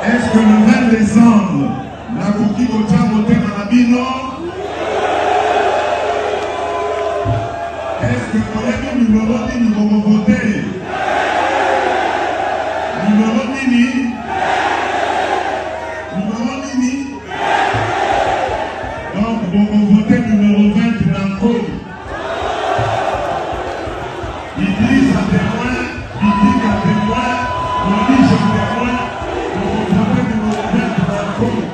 Est-ce que le 20 décembre, la Koki Kotia voté Marabino? Est-ce que vous avez mis numéro 10 nous vont voter? Numéro 10? Numéro 10? Donc, vous votez numéro 20 dans le code. Il dit à témoin, il dit à témoin, on dit à témoin, vous votez numéro 20 dans le code.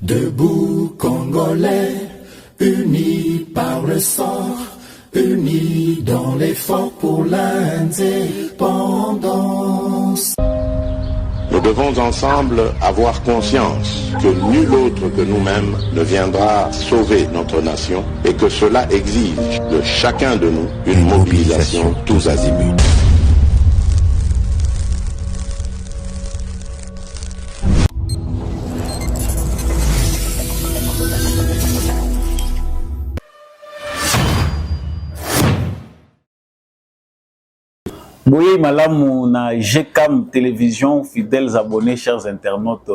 Debout Congolais, unis par le sort, unis dans l'effort pour l'indépendance. Nous devons ensemble avoir conscience que nul autre que nous-mêmes ne viendra sauver notre nation et que cela exige de chacun de nous une mobilisation tous azimuts. Boye malamu na GCAM télévision, fidèles abonnés, chers internautes.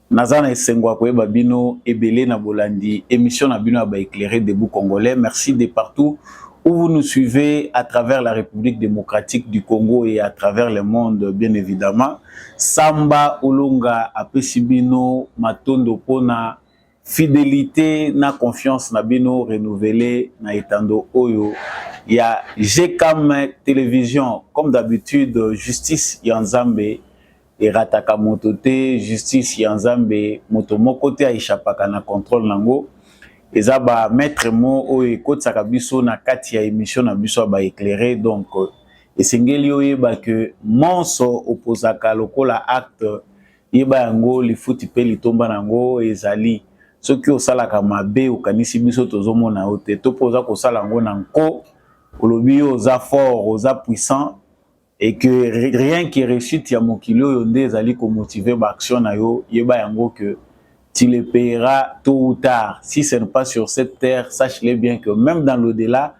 Nazana Esengwa Koyeba Bino, Ebele na Bolandi, émission na Bino Aba éclairé debout congolais. Merci de partout où vous nous suivez à travers la République démocratique du Congo et à travers le monde, bien évidemment. Samba Olunga Apesibino, Matondo Pona, fidélité na confiance na Bino renouvelée na Etando Oyo. Il y a GCAM télévision, comme d'habitude, justice Yanzambe et Rataka Motote, justice Yanzambe, Motomokote Aishapaka na contrôle nango. Et ça va mettre mo o écoute sakabiso na kati ya émission na biso ba éclairé donc et sengeli oyeba que monso opposaka lokola acte yeba yango li futi pe litomba nango ezali soki osalaka mabe okanisi biso tozomona ote topoza ko sala ngo nanko olobi oza fort oza puissant et que rien qui réussite ya mokilo yo nde ezali ko motiver ba action na yo yeba yango que tu le payeras tôt ou tard. Si ce n'est pas sur cette terre, sache-le bien que même dans l'au-delà,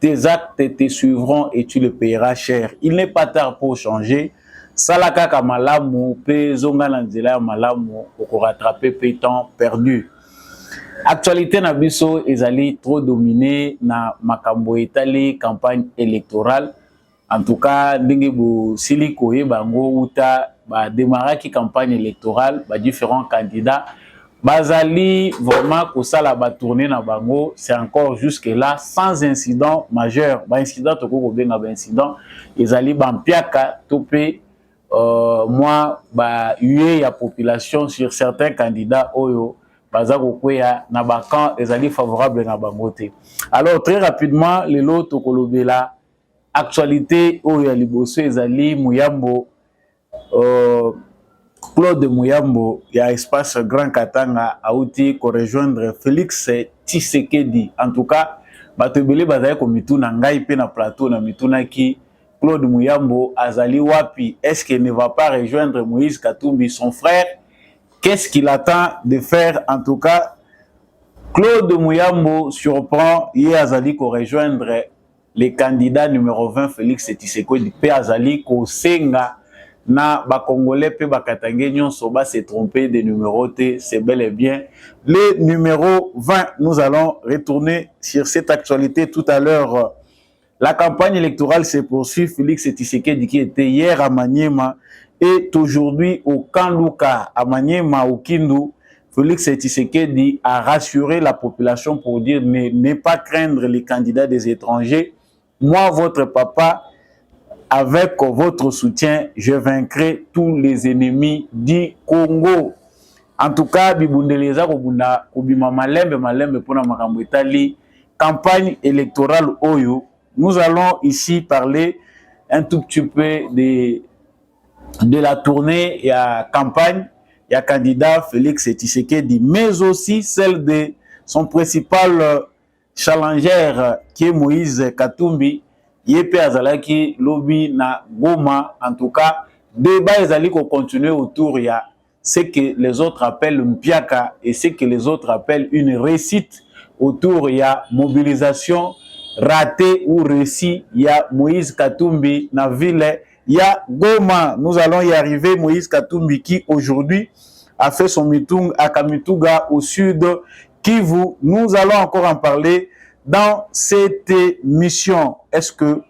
tes actes te suivront et tu le payeras cher. Il n'est pas tard pour changer. Salaka kamalamu, pe zonga nanzela malamu, pour rattraper pe temps perdu. Actualité na biso ezali trop dominé na makambo etali campagne électorale. En tout cas, ndenge bo siliko ye bango uta ba démarraki campagne électorale, ba différents candidats. Bazali vraiment que ça la tourner na bango, c'est encore jusque là sans incident majeur. Ba incident to ko benga ba incident, ezali bampiaka topé moi ba hué ya population sur certains candidats oyo bazako kweya na bakan ezali favorable na bango te. Alors très rapidement les loto kolobela actualité oyo ya liboso ezali Muyambo Claude Muyambo, il y a espace Grand Katanga a outi ko rejoindre Félix Tshisekedi. En tout cas, batebele bazaye ko mituna ngai pe na plateau na mituna ki Claude Muyambo azali wapi? Est-ce qu'il ne va pas rejoindre Moïse Katumbi son frère? Qu'est-ce qu'il attend de faire? En tout cas, Claude Muyambo surprend hier azali ko rejoindre les candidats numéro 20 Félix Tshisekedi pe azali ko senga na ba Congolais pe ba Katangé nyonso ba se tromper de numéroté, c'est bel et bien le numéro 20. Nous allons retourner sur cette actualité tout à l'heure. La campagne électorale se poursuit. Félix Tshisekedi qui était hier à Maniema est aujourd'hui au Kanluka à Maniema au Kindu. Félix Tshisekedi a rassuré la population pour dire ne pas craindre les candidats des étrangers. Moi, votre papa, avec votre soutien, je vaincrai tous les ennemis du Congo. En tout cas, bibundeleza kobima malembe pona makambo etali campagne électorale oyo. Nous allons ici parler un tout petit peu de la tournée et à campagne il y a candidat Félix Tshisekedi, mais aussi celle de son principal challenger qui est Moïse Katumbi. Yepe azalaki lobby na Goma. En tout cas, débat ezali ko continuer autour ya ce que les autres appellent mpiaka et ce que les autres appellent une réussite autour ya mobilisation ratée ou réussie ya Moïse Katumbi na ville ya Goma. Nous allons y arriver. Moïse Katumbi qui aujourd'hui a fait son meeting à Kamituga au sud Kivu. Nous allons encore en parler dans cette émission. Est-ce que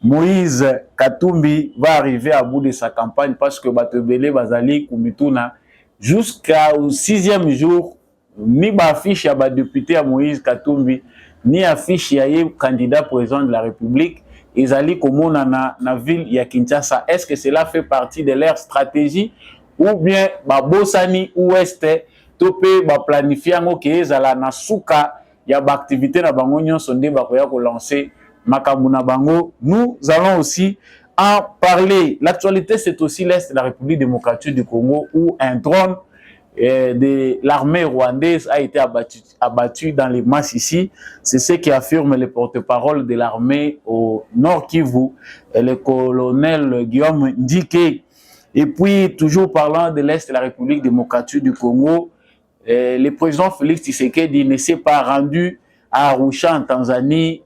Moïse Katumbi va arriver à bout de sa campagne? Parce que Batebele Bazali Kumituna jusqu'au 6e jour, ni affiche à député à Moïse Katumbi, ni affiche à candidat président de la République. Ils allaient comme na ville ya Kinshasa. Est-ce que cela fait partie de leur stratégie ou bien Babosani Ouest topé ba planifier ngo ke ezala na suka ya ba activité na bango nyonso nde ba koya ko lancer makambu na bango? Nous allons aussi en parler. L'actualité, c'est aussi l'Est de la République démocratique du Congo où un drone de l'armée rwandaise a été abattu dans les masses ici. C'est ce qui affirme le porte-parole de l'armée au Nord Kivu, le colonel Guillaume Ndike. Et puis, toujours parlant de l'Est de la République démocratique du Congo, le président Félix Tshisekedi ne s'est pas rendu à Arusha en Tanzanie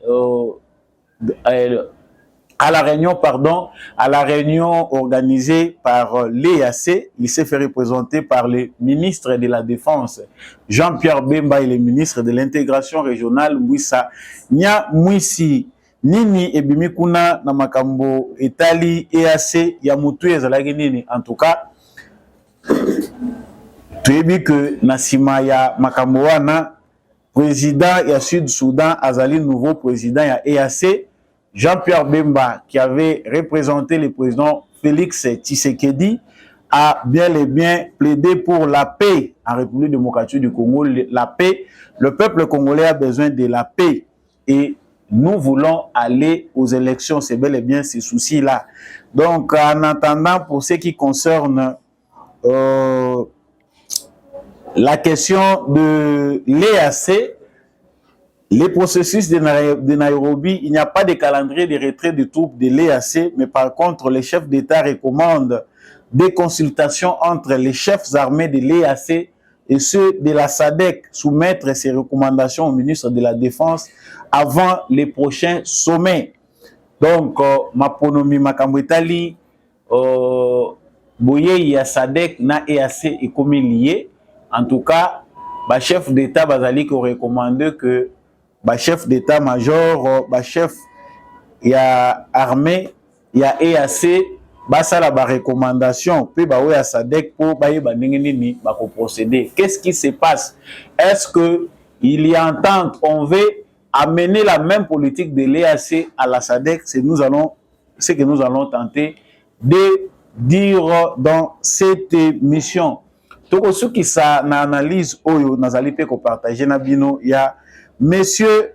à la réunion organisée par l'EAC. Il s'est fait représenter par le ministre de la Défense, Jean-Pierre Bemba, et le ministre de l'Intégration régionale, Mwissa Nyamwisi. Nini ebimi kuna na makambo etali EAC ya mutu ezalaki nini? En tout cas, tuyebi que na sima ya makambo wana président ya Sud-Soudan azali nouveau président ya EAC, Jean-Pierre Bemba, qui avait représenté le président Félix Tshisekedi, a bien et bien plaidé pour la paix en République démocratique du Congo. La paix, le peuple congolais a besoin de la paix et nous voulons aller aux élections. C'est bel et bien ces soucis-là. Donc, en attendant, pour ce qui concerne la question de l'EAC, les processus de Nairobi, il n'y a pas de calendrier de retrait de troupes de l'EAC, mais par contre, les chefs d'État recommandent des consultations entre les chefs armés de l'EAC et ceux de la SADC, soumettre ces recommandations au ministre de la Défense avant les prochains sommets. Donc, Maponomi Makambwetali, Boye ya SADC na EAC est comme lié. En tout cas, le chef d'État Bazali qui recommande que le chef d'État-major, le chef armée, il y a EAC, ça la recommandation, puis il y a SADC pour procéder. Qu'est-ce qui se passe? Est-ce qu'il y a entente? On veut amener la même politique de l'EAC à la SADC? C'est ce que nous allons tenter de dire dans cette mission. Tout ce qui ça analyse oyo nazali pe ko partager na bino, il y a monsieur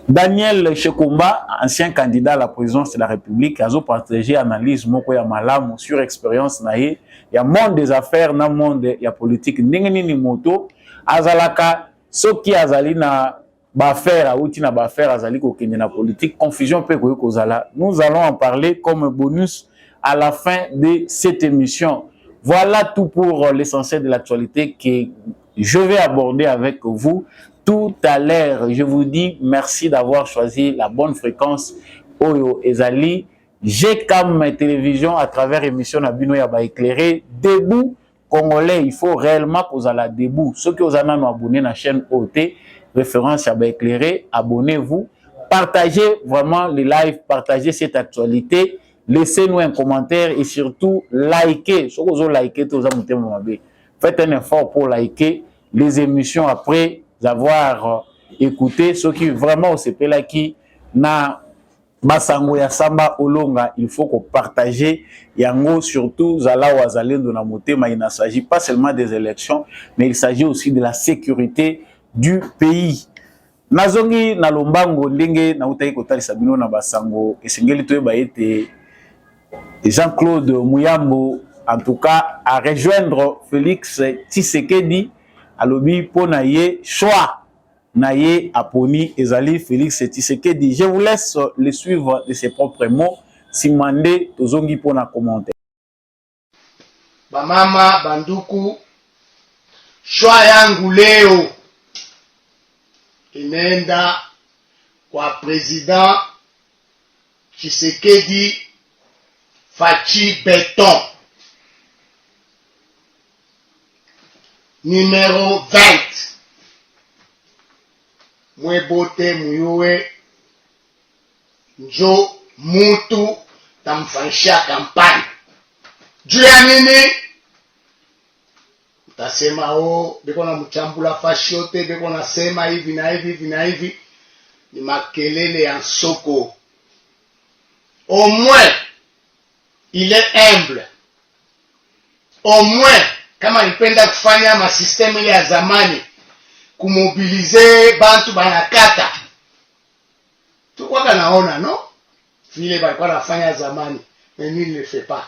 Daniel Shekumba, ancien candidat à la présidence de la République, a partagé analyse moko ya malamu sur expérience na ye ya monde des affaires na monde ya politique ndenge nini moto azalaka soki azali na ba affaire auti na ba affaire azali ko kende na politique, confusion pe ko kozala. Nous allons en parler comme bonus à la fin de cette émission. Voilà tout pour l'essentiel de l'actualité que je vais aborder avec vous tout à l'heure. Je vous dis merci d'avoir choisi la bonne fréquence Oyo Ezali. J'ai comme télévision à travers l'émission Nabino Yaba éclairé. Debout Congolais, il faut réellement que vous allez debout. Ceux qui vous en ont abonné à la chaîne OT, référence Yaba éclairé, abonnez-vous. Partagez vraiment les lives, partagez cette actualité. Laissez-nous un commentaire et surtout likez. Si vous avez liké, faites un effort pour liker les émissions après avoir écouté. Ceux qui vraiment au CP là qui na basango ya Samba Olonga, il faut qu'on partage yango, surtout zala wazalendo na motema. Il ne s'agit pas seulement des élections, mais il s'agit aussi de la sécurité du pays. Nazongi na lombango ndenge na utai kotalisa bino na basango esengeli toyeba ete Jean-Claude Muyambo en tout cas à rejoindre Félix Tshisekedi alobi pona ye choix na ye aponi ezali Félix Tshisekedi. Je vous laisse le suivre de ses propres mots. Simande tozongi pona commenter. Bamama banduku, choix yangu leo inaenda kwa President Tshisekedi Fachi Beton numéro 20. Mwebote muyue njo mutu tamfanyisha kampani. Juu ya nini? Utasema beko na mchambula fashi yote, beko na sema hivi na hivi hivi na hivi. Ni makelele ya soko. Au moins il est humble. Au moins kama nipenda kufanya masysteme ile ya zamani, kumobilize bantu banakata. Tukwa kanaona no? Vile balikuwa nafanya zamani, mais lui ne le fait pas.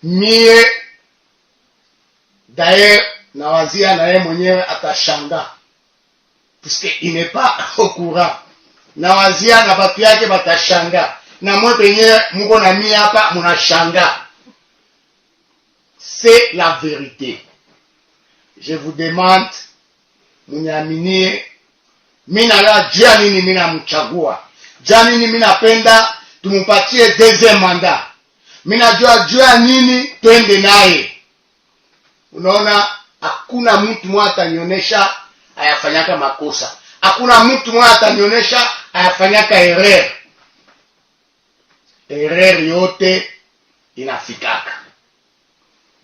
Mie d'ailleurs nawazia na yeye mwenyewe atashanga, puisque il n'est pas au courant. Nawazia na batu yake batashanga, na mwe penye muko na mie hapa munashanga. C'est la vérité. Je vous demande, munyaminie, mina la janini mina mchagua. Janini mina penda tumupatie deuxième mandat. Mina jua nini twende naye. Unaona, hakuna mtu mmoja atanionyesha ayafanyaka makosa. Hakuna mtu mmoja atanionyesha ayafanyaka erreur. Erreur yote inafikaka.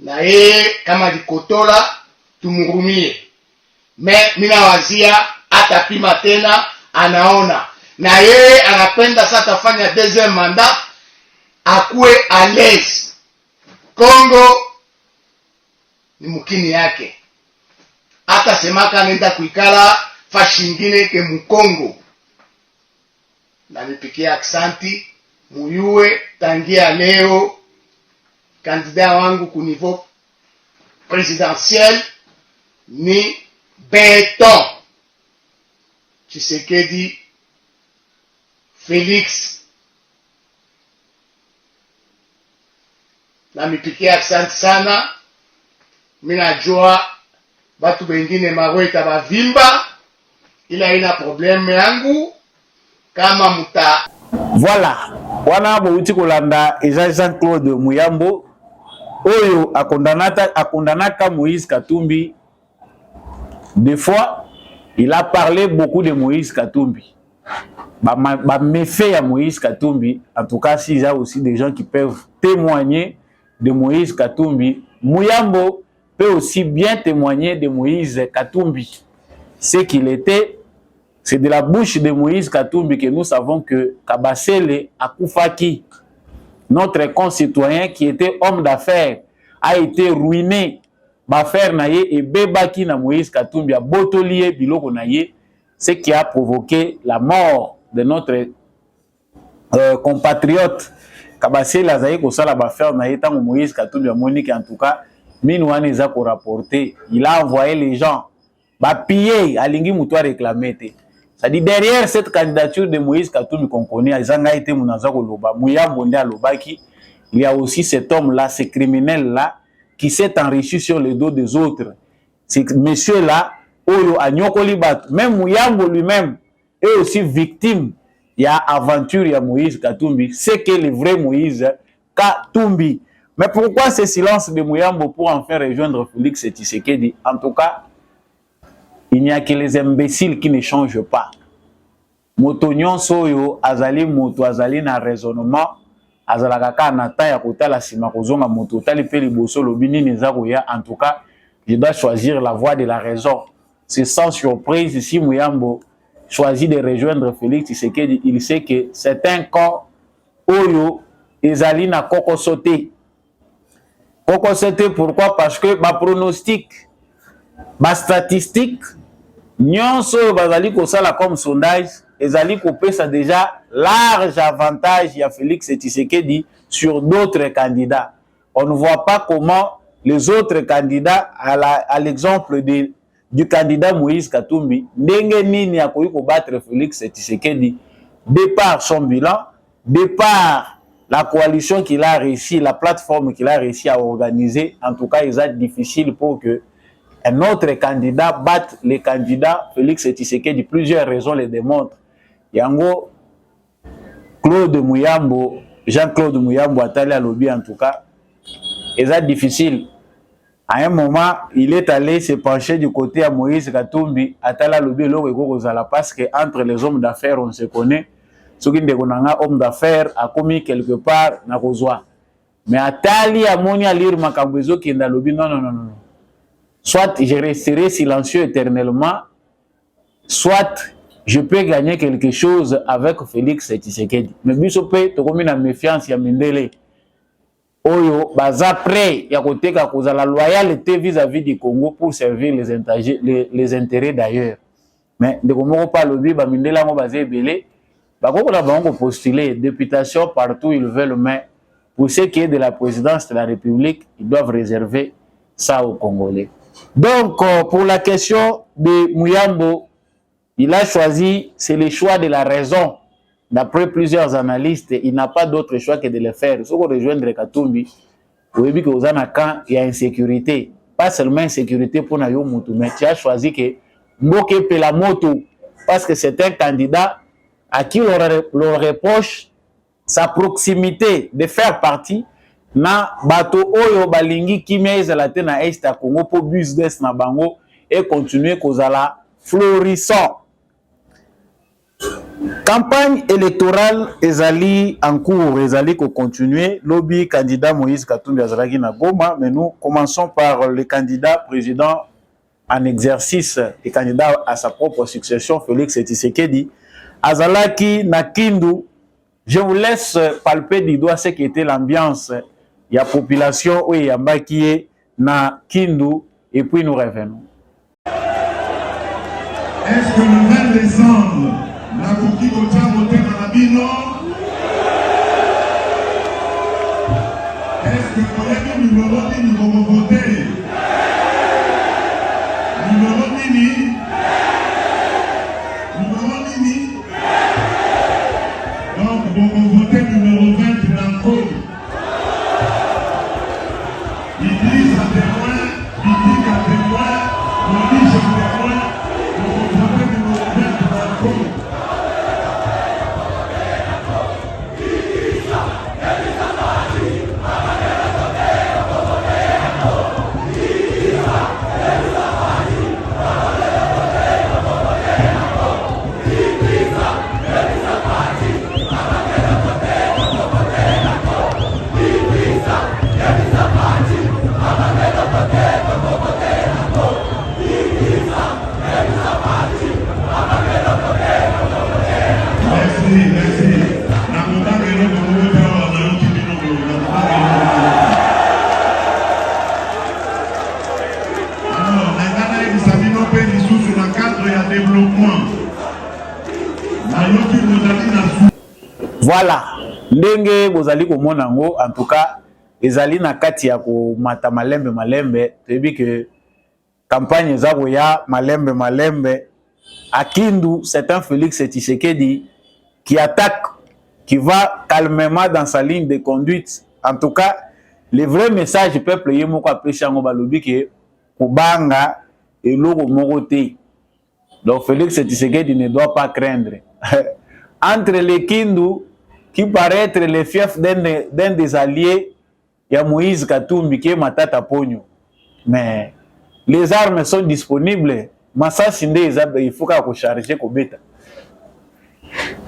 Na yeye kama likotola tumurumie. Mina wazia atapima tena, anaona. Na yeye anapenda sasa tafanya deuxième mandat, akuwe à l'aise. Kongo ni mukini yake. Hata semaka nenda kuikala fashi ingine ke Mkongo. Na nipikia aksanti, muyue tangia leo candidat wangu ku niveau présidentiel ni Beton Tshisekedi Félix. Na mipikia aksanti sana. Mina jua batu bengine marweta bavimba, ila ina problème yangu kama muta. Voilà, wana bouti kolanda Jean-Claude Muyambo oyo akondanaka Moïse Katumbi. Des fois il a parlé beaucoup de Moïse Katumbi, ba méfait à Moïse Katumbi. En tout cas, s'il y a aussi des gens qui peuvent témoigner de Moïse Katumbi, Muyambo peut aussi bien témoigner de Moïse Katumbi. Ce qu'il était, c'est de la bouche de Moïse Katumbi que nous savons que Kabasele Akufaki, notre concitoyen qui était homme d'affaires, a été ruiné. Bafer naye et bebaki na Moïse Katumbi a botolie biloko naye, ce qui a provoqué la mort de notre compatriote Kabasele Azaye Kosala Bafer naye tango Moïse Katumbi a monique. En tout cas, Minouane za ko rapporté, il a envoyé les gens ba piller alingi muto réclamer. C'est-à-dire derrière cette candidature de Moïse Katumbi qu'on connaît, Azanga été Munaza Koloba, Muyambo nde alobaki, il y a aussi cet homme-là, ce criminel-là, qui s'est enrichi sur le dos des autres. C'est monsieur-là, Oyo Anyokoli Bat, même Muyambo lui-même est aussi victime. Il y a aventure, il y a Moïse Katumbi, c'est que le vrai Moïse Katumbi. Mais pourquoi ce silence de Muyambo pour enfin rejoindre Félix Tshisekedi? En tout cas, il n'y a que les imbéciles qui ne changent pas. Motonyon soyo azali moto azali na raisonnement azalaka ka na ta ya kotala sima kozonga moto tali pe liboso lobini neza koya. En tout cas, je dois choisir la voie de la raison. C'est sans surprise si Muyambo choisi de rejoindre Félix Tshisekedi, il sait que c'est un camp Oyo ezali na koko sauté. Koko sauté pourquoi? Parce que ba pronostic, ba statistique, nyonso bazali ko sala comme sondage, ezali ko pesa déjà large avantage ya Félix Tshisekedi sur d'autres candidats. On ne voit pas comment les autres candidats, à l'exemple du candidat Moïse Katumbi, ndenge nini akoki ko battre Félix Tshisekedi de par son bilan, de par la coalition qu'il a réussi, la plateforme qu'il a réussi à organiser. En tout cas, il est difficile pour que un autre candidat batte les candidats Félix Tshisekedi. Plusieurs raisons les démontrent. Yango Claude Mouyambo, Jean-Claude Mouyambo Atali à lobby en tout cas, c'est difficile. À un moment, il est allé se pencher du côté à Moïse Katumbi, Atali à lobby parce que entre les hommes d'affaires, on se connaît. Ce qui est un homme d'affaires a commis quelque part na kozwa. Mais Atali a moni à lire Makambezo qui est dans le lobby. Non. Soit je resterai silencieux éternellement, soit je peux gagner quelque chose avec Félix Tshisekedi. Mais bisope to komi na méfiance ya Mindele. Oyo baza prêt ya koteka koza la loyauté vis-à-vis du Congo pour servir les intérêts d'ailleurs. Mais de komoko pa lobby ba Mindele ngo bazé belé. Bakoko la bango postuler députation partout ils veulent, mais pour ce qui est de la présidence de la République, ils doivent réserver ça aux Congolais. Donc pour la question de Mouyambo, il a choisi, c'est le choix de la raison. D'après plusieurs analystes, il n'a pas d'autre choix que de le faire. Si on rejoindre Katumbi, vous voyez que il y a insécurité. Pas seulement insécurité pour Nayo Moutou, mais tu as choisi que Mboke Pelamoto, parce que c'est un candidat à qui l'on reproche sa proximité de faire partie na bato oyo balingi kimia ezala te na est à Congo pour business na bango et continuer kozala florissant. Campagne électorale ezali en cours, ezali ko continuer. Lobby candidat Moïse Katumbi azalaki na Goma, mais nous commençons par le candidat président en exercice et candidat à sa propre succession Félix Tshisekedi. Azalaki na Kindu, je vous laisse palper du doigt ce qui était l'ambiance. Il y a population où il y a Mbaki na Kindu et puis nous revenons. Est-ce que le 20 décembre, la Koki Kocha voté Manabino? Est-ce que vous avez vu numéro 10 nous vont voter? Numéro 10? Donc, vous votez numéro 20 dans Congo. Idriss à témoin, Bidik à témoin, Moïse à témoin, vous votez numéro 20 dans Congo. Voilà, ndenge bozali komona ngo, en tout cas ezali na kati ya ko mata malembe tebi que campagne ezako ya malembe à Kindu. C'est un Félix Tshisekedi qui attaque, qui va calmement dans sa ligne de conduite. En tout cas, le vrai message du peuple yemoko apesha ngo balobi ke kubanga eloko moko te. Donc Félix Tshisekedi ne doit pas craindre. Entre les Kindu, qui paraît être le fief d'un des alliés, il y a Moïse Katumbi qui est Matata Pogno. Mais les armes sont disponibles. Massa Sinde, il faut qu'on charge Kobeta.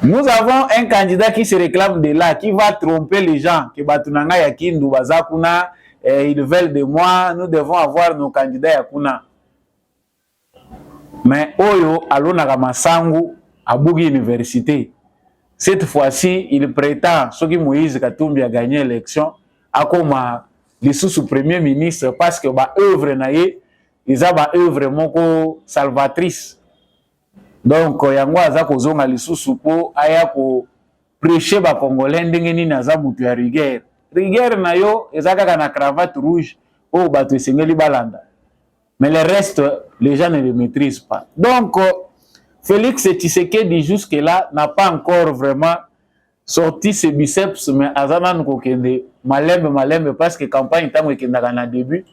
Nous avons un candidat qui se réclame de là, qui va tromper les gens. Qui Batunanga Yakindu, Bazakuna, ils veulent de moi, nous devons avoir nos candidats Yakuna. Mais Oyo, Alona Ramasangu, Bougui Université. Cette fois-ci, il prétend, ce que Moïse Katumbi a gagné l'élection, à comme les sous-premier ministre, parce que bah œuvre naïe, ils ont ba œuvre moko salvatrice. Donc, yango aza kozonga lisusu po aya ko prêcher ba congolais ndenge nini aza mutu ya rigueur. Rigueur na yo ezaka na cravate rouge o bato esengeli balanda. Mais le reste, les gens ne le maîtrisent pas. Donc, Félix Tshisekedi jusque-là n'a pas encore vraiment sorti ses biceps, mais azana nkokende malembe parce que campagne tango ekendaka na début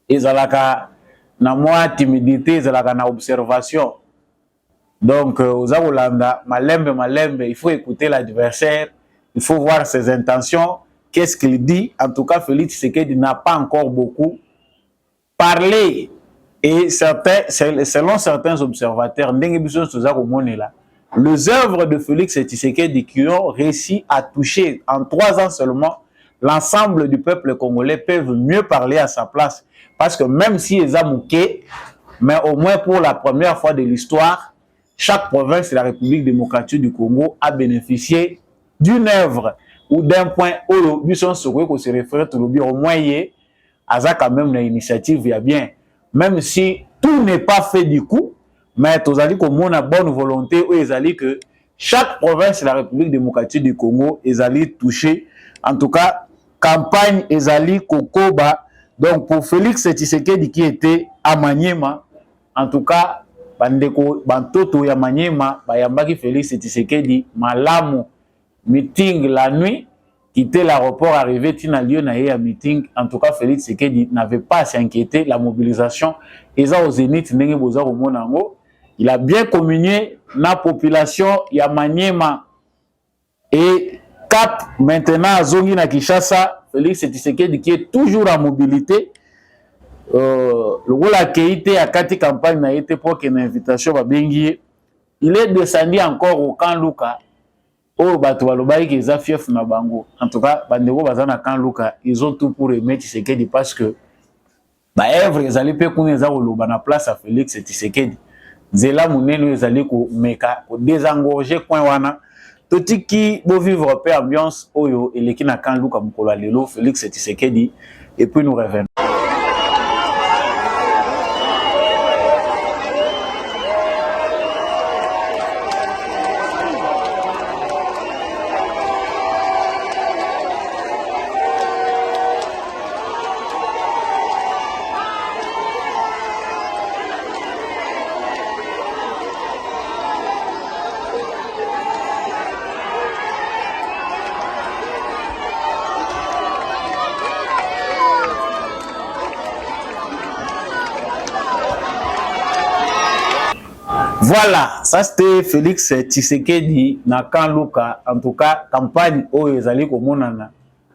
ezalaka na mwa timidité, ezalaka na observation. Donc, aux Aolanda, malembe, il faut écouter l'adversaire, il faut voir ses intentions, qu'est-ce qu'il dit. En tout cas, Félix Tshisekedi n'a pas encore beaucoup parlé. Et selon certains observateurs, les œuvres de Félix Tshisekedi qui ont réussi à toucher en 3 ans seulement l'ensemble du peuple congolais peuvent mieux parler à sa place. Parce que même si ils ont mouqué, mais au moins pour la première fois de l'histoire, chaque province de la République démocratique du Congo a bénéficié d'une œuvre ou d'un point où le but se réfère au moins hier, à quand même une initiative, il y a bien. Même si tout n'est pas fait du coup, mais tu as dit qu'on a bonne volonté, où ils allaient que chaque province de la République démocratique du Congo, ils allaient toucher, en tout cas, campagne, ils allaient Kokoba. Donc pour Félix Tshisekedi qui était à Maniema, en tout cas, bandeko bantoto ya Maniema, bayambaki Félix Tshisekedi, malamu, meeting la nuit, quitter l'aéroport, arriver tina lieu na ya meeting. En tout cas, Félix Tshisekedi n'avait pas à s'inquiéter. La mobilisation, eza au zénith, il a bien communié na population ya Maniema. Et cap maintenant à Zongi na Kinshasa, Félix Tshisekedi qui est toujours en mobilité. Le rôle accueilli à Kati campagne n'a été pour qu'une invitation va bengi. Il est descendu encore au camp Luka. Oh, bato balobaki qu'ils ont fief na bango. En tout cas, bandeko bazana camp Luka, ils ont tout pour aimer Tshisekedi parce que ba œuvre ils allaient pe kuna za koloba na place à Félix Tshisekedi. Zela munene ils allaient ko meka ko désengorger coin wana. Totiki bo vivre paix ambiance oyo eleki na camp Luka mukolo lelo Félix Tshisekedi et puis nous revenons. Voilà, ça c'était Félix Tshisekedi na camp Luka. En tout cas, campagne où ils allaient komonana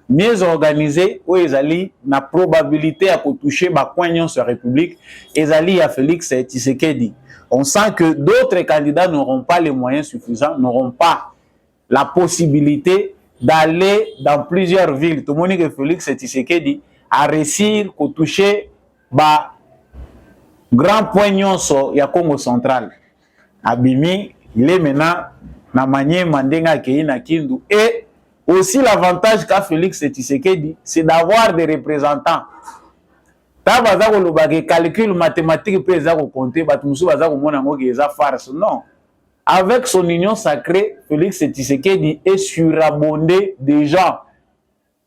mieux organisée, où ils allaient na probabilité à toucher ba coin sur la République, ils allaient à Félix Tshisekedi. On sent que d'autres candidats n'auront pas les moyens suffisants, n'auront pas la possibilité d'aller dans plusieurs villes. Tout le monde dit que Félix Tshisekedi a réussi à toucher ba grand point sur ya Congo central. Abimi, il est maintenant na Maniema ndenga kei na Kindu. Et aussi l'avantage qu'a Félix Tshisekedi, c'est d'avoir des représentants. Tabaza ko lobake calcul mathématique peut za ko compter, batumusu baza ko mona ngo ke za farce. Non. Avec son union sacrée, Félix Tshisekedi est surabondé de gens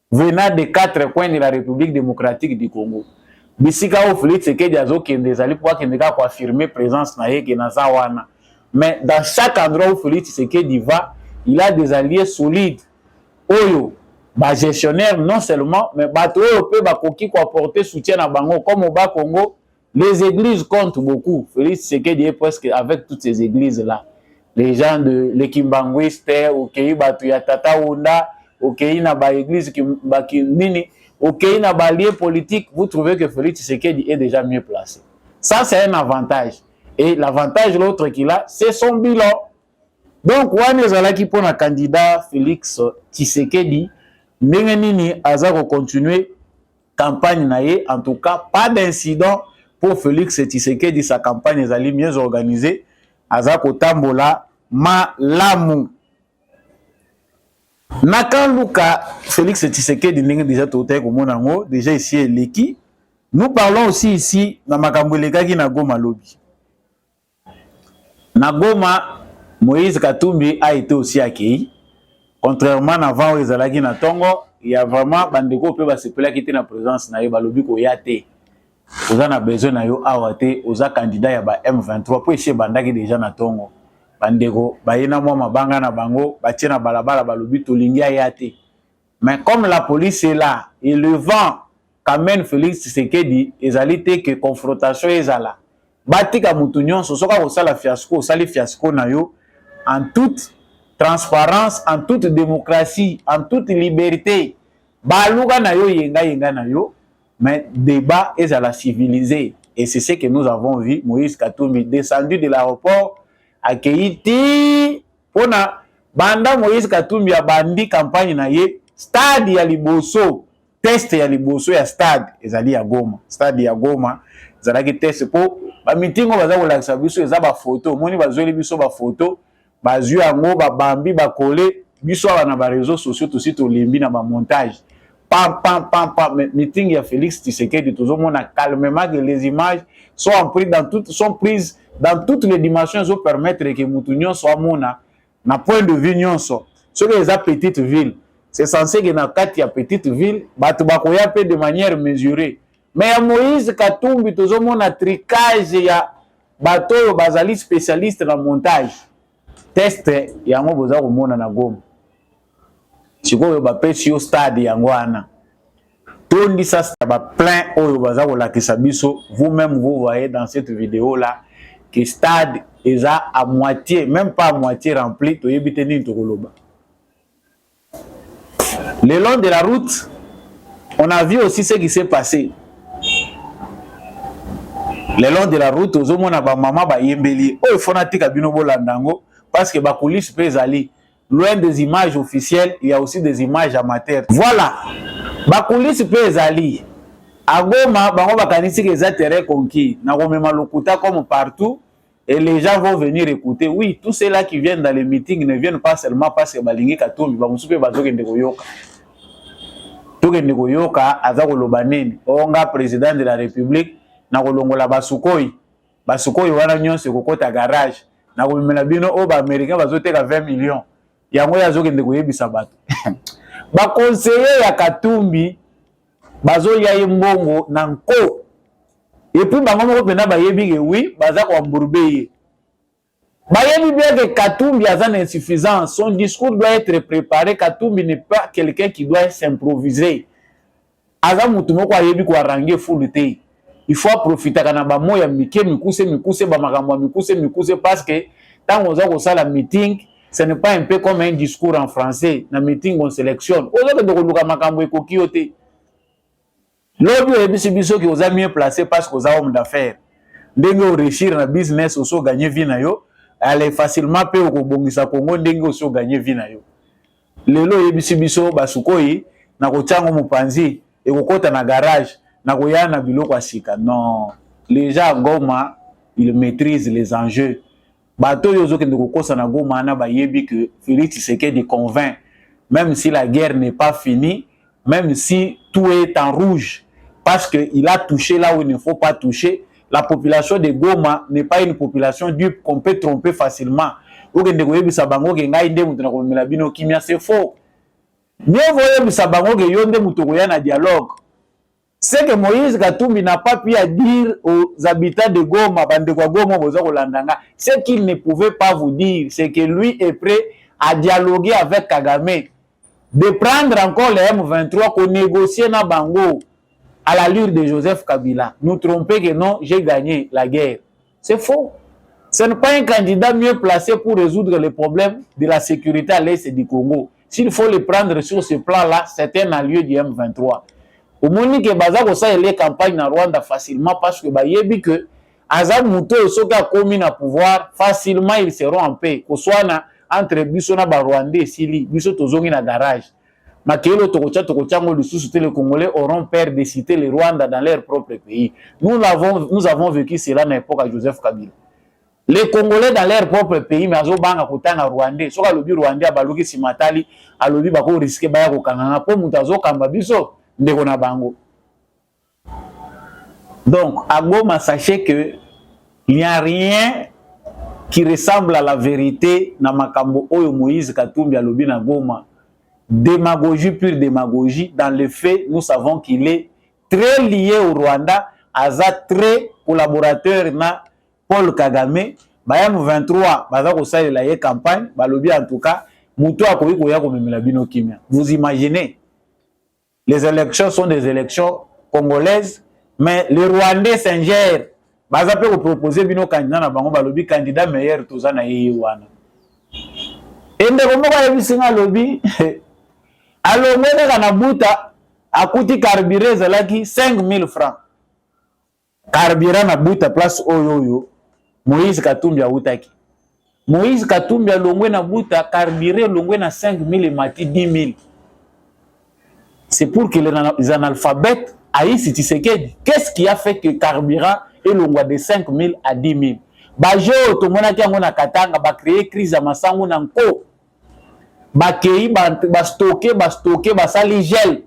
venant des 4 coins de la République démocratique du Congo. Bisika o Félix Tshisekedi azo kende zali pour kendeka ko affirmer présence na yeke na zawana. Mais dans chaque endroit où Félix Tshisekedi va, il a des alliés solides. Oyo, ba gestionnaire non seulement, mais bato oyo peut ba koki ko apporter soutien à bango comme au Bas Congo. Les églises comptent beaucoup. Félix Tshisekedi est presque avec toutes ces églises là. Les gens de l'Ekimbangwiste, Okei bato ya Tata Onda, Okei na ba église ki nini, Okei na ba lié politique, vous trouvez que Félix Tshisekedi est déjà mieux placé. Ça c'est un avantage. Et l'avantage l'autre qu'il a, c'est son bilan. Donc, on est là qui prend un candidat Félix Tshisekedi, Nengenini Azaro continuer campagne naïe. En tout cas, pas d'incident pour Félix Tshisekedi. Sa campagne est allée mieux organisée. Azako Tambola, malamu. Nakanluka Félix Tshisekedi ndenge déjà toté komona ngo déjà ici eleki. Nous parlons aussi ici na makambo elekaki na Goma lobi. Na Goma Moïse Katumbi a été aussi accueilli. Contrairement à avant ezalaki na Tongo, il y a vraiment bandeko pe ba sepela qui était na présence na yo balobi ko yate. Oza na besoin na yo awate oza candidat ya ba M23 po ese bandaki déjà na Tongo. Bandeko bayena mwa mabanga na bango batie na balabala balobi tolingi yate. Mais comme la police est là et le vent qu'amène Félix Tshisekedi ezali te que confrontation ezala. Batika mutu nyonso soka kosala fiasco osali fiasco na yo en toute transparence, en toute démocratie, en toute liberté. Baluga na yo yenga na yo, mais débat est à la civiliser. Et c'est ce que nous avons vu. Moïse Katumbi descendu de l'aéroport, accueilli pona banda Moïse Katumbi a bandi campagne na ye, stade ya liboso, test ya liboso ya stade, ezali ya Goma. Stade ya Goma, ezalaki test po, ba meeting baza kolakisa biso eza ba photo, moni bazweli biso ba photo. Bazu yango ba bambi ba collé biso na ba réseaux sociaux tout site olimbi na ba montage pam meeting ya Félix Tshisekedi toujours mona calmement que les images sont prises dans toutes les dimensions pour permettre que mutunyo soit mona na point de vue nyonso sur les petites villes c'est censé que na kati ya petite ville batu bakoya pe de manière mesurée mais ya Moïse Katumbi toujours mona tricage ya bato bazali spécialiste na montage. Test yango boza komona na Goma. Sikoyo ba pesi yo stade yango ana. Tondi ça ba plein oyo baza kolakisa biso. Vous-même vous voyez dans cette vidéo là que stade est à moitié, même pas à moitié rempli, to yebite ni tokoloba. Le long de la route, on a vu aussi ce qui s'est passé. Le long de la route, ozomona ba mama ba yembeli. Oyo fonatika bino bolandango. Parce que la police peut aller loin des images officielles, il y a aussi des images amateurs. Voilà, la police peut aller. À Goma, bango bakanisi que les terrain conquis, na komema lokuta comme partout, et les gens vont venir écouter. Oui, tous ceux-là qui viennent dans les meetings ne viennent pas seulement parce que balingi Katumbi, bamusupe bazoke ndeko yoka. Toke ndeko yoka azako lobaneni. Onga président de la République, na kolongola basukoi. Basukoi wana nyonse kokota garage. Na komemela bino o ba américain bazoteka 20 millions yango yazokende koyebisa bato ba conseiller ya Katumbi bazoya ye mbongo na nko et puis bango moko pena bayebi ke oui baza ko mburbe ye bayebi bien que Katumbi a une insuffisance, son discours doit être préparé. Katumbi n'est pas quelqu'un qui doit s'improviser aza mutu moko ayebi ko arranger full te. Il faut profiter kana ba moya mike mikuse ba makambo mikuse parce que tant on a ça la meeting ce n'est pas un peu comme un discours en français na meeting on sélectionne oza que luka makambo ekoki yote lobi ebisi biso ki oza mieux placé parce que oza homme d'affaires ndenge o réussir na business oso gagner vie na yo aller facilement pe ko bongisa Congo ndenge oso gagner vie na yo lelo ebisi biso basukoi na ko tsango mopanzi e ko kota na garage. Non, les gens à Goma, ils maîtrisent les enjeux. Bato yozo ke ndoko kosa na Goma na ba yebi que Félix Tshisekedi convainc, même si la guerre n'est pas finie, même si tout est en rouge, parce que il a touché là où il ne faut pas toucher. La population de Goma n'est pas une population dupe qu'on peut tromper facilement. Oke ndoko yebi sabango ke ngai nde mutu na ko mela bino kimia, c'est faux. Mieux vaut yebi sabango ke yonde mutu ko ya na dialogue. C'est que Moïse Katumbi n'a pas pu dire aux habitants de Goma, ce qu'il ne pouvait pas vous dire, c'est que lui est prêt à dialoguer avec Kagame, de prendre encore les M23 qu'on négocier na Bango à l'allure de Joseph Kabila. Nous tromper que non, j'ai gagné la guerre. C'est faux. Ce n'est pas un candidat mieux placé pour résoudre les problèmes de la sécurité à l'est du Congo. S'il faut le prendre sur ce plan-là, c'est un allié du M23. Au moment que baza ça les campagnes en Rwanda facilement parce que bayebi que Azam Muto soka komi na pouvoir facilement ils seront en paix ko soit na entre biso na ba Rwandais sili biso tozongi na garage makelo tokocha ngo lisusu te les Congolais auront peur de citer le Rwanda dans leur propre pays. Nous avons vécu cela à l'époque à Joseph Kabila. Les Congolais dans leur propre pays, mais azo banga kutana Rwandais. Soka lobi Rwandais abaluki simatali, alobi bako risque baya kokangana po mutazo kamba biso ndeko na bango. Donc, à Goma, sachez que il n'y a rien qui ressemble à la vérité dans Makambo Oyo Moïse Katumbi alobi na Goma. Démagogie, pure démagogie. Dans le fait, nous savons qu'il est très lié au Rwanda, aza très collaborateur na Paul Kagame, bayam 23, baza ko sala la campagne, balobi en tout cas, muto akoyi koya ko memela bino kimia. Vous imaginez, les élections sont des élections congolaises, mais les Rwandais s'ingèrent. Baza pe ko proposer bino candidat na bango balobi candidat meilleur toza na yeye wana. Ende komo ka yebisinga lobi, alongwe kana buta akuti carburant zalaki 5000 francs. Carburant na buta place oyo Moïse Katumbi autaki. Moïse Katumbi alongwe na buta carburant longwe na 5000 et mati 10 000. C'est pour que les analphabètes aïssent Tshisekedi. Qu'est-ce qui a fait que carburant est longwa de 5000 à 10 000? Bajo to monaki yango na Katanga ba créer crise à masango na nko. Ba kei ba stocker ba sali gel.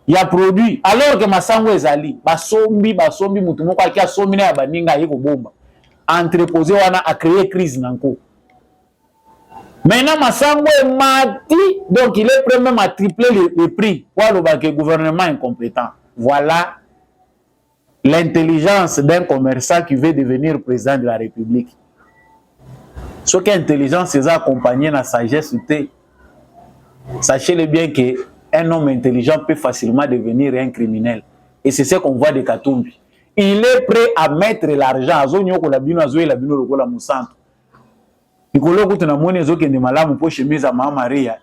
Ya produit alors que masango ezali ba sombi mutu moko akia sombi na baninga yeko bomba. Entreposé wana a créé crise nanko. Maintenant masango est mati, donc il est prêt même à tripler le prix pour le gouvernement incompétent. Voilà l'intelligence d'un commerçant qui veut devenir président de la République. Ce qui est intelligence, c'est accompagné la sagesse. Sachez-le bien que un homme intelligent peut facilement devenir un criminel. Et c'est ce qu'on voit de Katumbi. Il est prêt à mettre l'argent.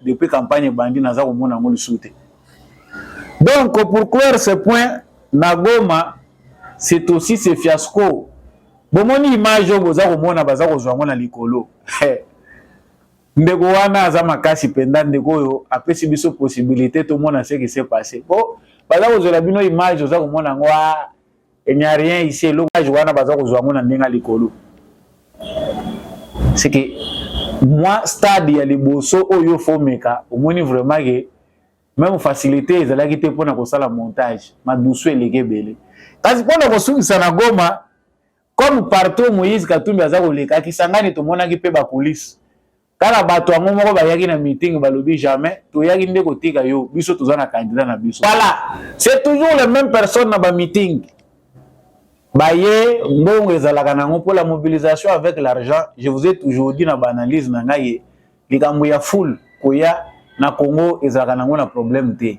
Depuis campagne bandi donc pour clore ce point, Nagoma, c'est aussi ce fiasco. Bomoni image boza komona baza kozwa na likolo. Ndeko wana aza makasi penda ndeko yo apesi biso possibilité tout mona ce qui s'est passé. Bon, baza kozwa bino image oza komona ngwa il n'y a rien ici le wana baza kozwa na ndinga likolo. C'est que moi stade ya liboso oyo fomeka omoni vraiment que même facilité ezalaki te pona kosala montage madusu elekebele. Kasi pona kosungisa na Goma comme partout Moïse Katumbi aza koleka kisangani to mona ki pe ba police. Kala bato yango moko bayaki na meeting balobi jamais toyaki nde kotika yo biso toza na candidat na biso. Voilà, c'est toujours les mêmes personnes na ba meeting. Baye mbongo ezalaka nango pour la mobilisation avec l'argent. Je vous ai toujours dit na ba analyse na ngai likambo ya full koya na Congo ezalaka nango na problème te.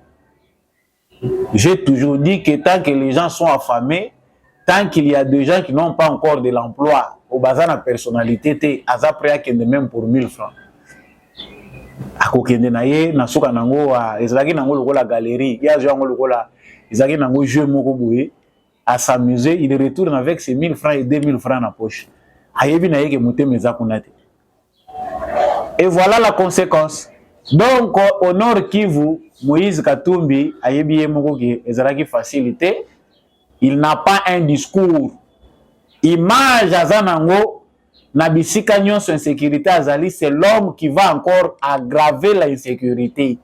J'ai toujours dit que tant que les gens sont affamés, tant qu'il y a des gens qui n'ont pas encore de l'emploi, au bazar na personnalité, aza prêt à kende même pour 1000 francs. Ako kende na ye na suka nango ezalaki nango lokola galerie, ya zo nango lokola ezalaki nango jeu moko boye à s'amuser, il retourne avec ses 1000 francs et 2000 francs na poche. Ayebi na ye ke mutema eza kunate. Et voilà la conséquence. Donc au Nord Kivu, Moïse Katumbi ayebi ye moko ke ezalaki facilité. Il n'a pas un discours. Image azanango na bisika nyonso insécurité azali, c'est l'homme qui va encore aggraver l'insécurité.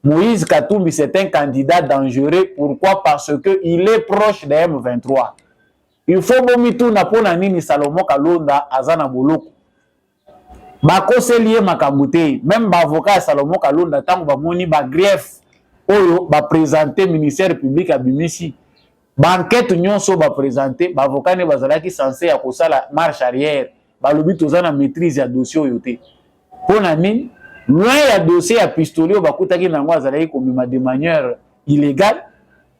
Moïse Katumbi c'est un candidat dangereux. Pourquoi? Parce que il est proche de M23. Il faut bomitu na pona nini Salomon Kalonda azana boloko. Bako se lié makambute, même ba avocat Salomon Kalonda tango ba moni ba grief oyo ba présenter ministère public à Bimisi. Banquette nyonso ba présenter ba avocat ne bazalaki censé ya kosala marche arrière ba lobi tozana maîtrise ya dossier yote pona nini loin ya dossier ya pistolet ba kutaki nango azalaki komima de manière illégale.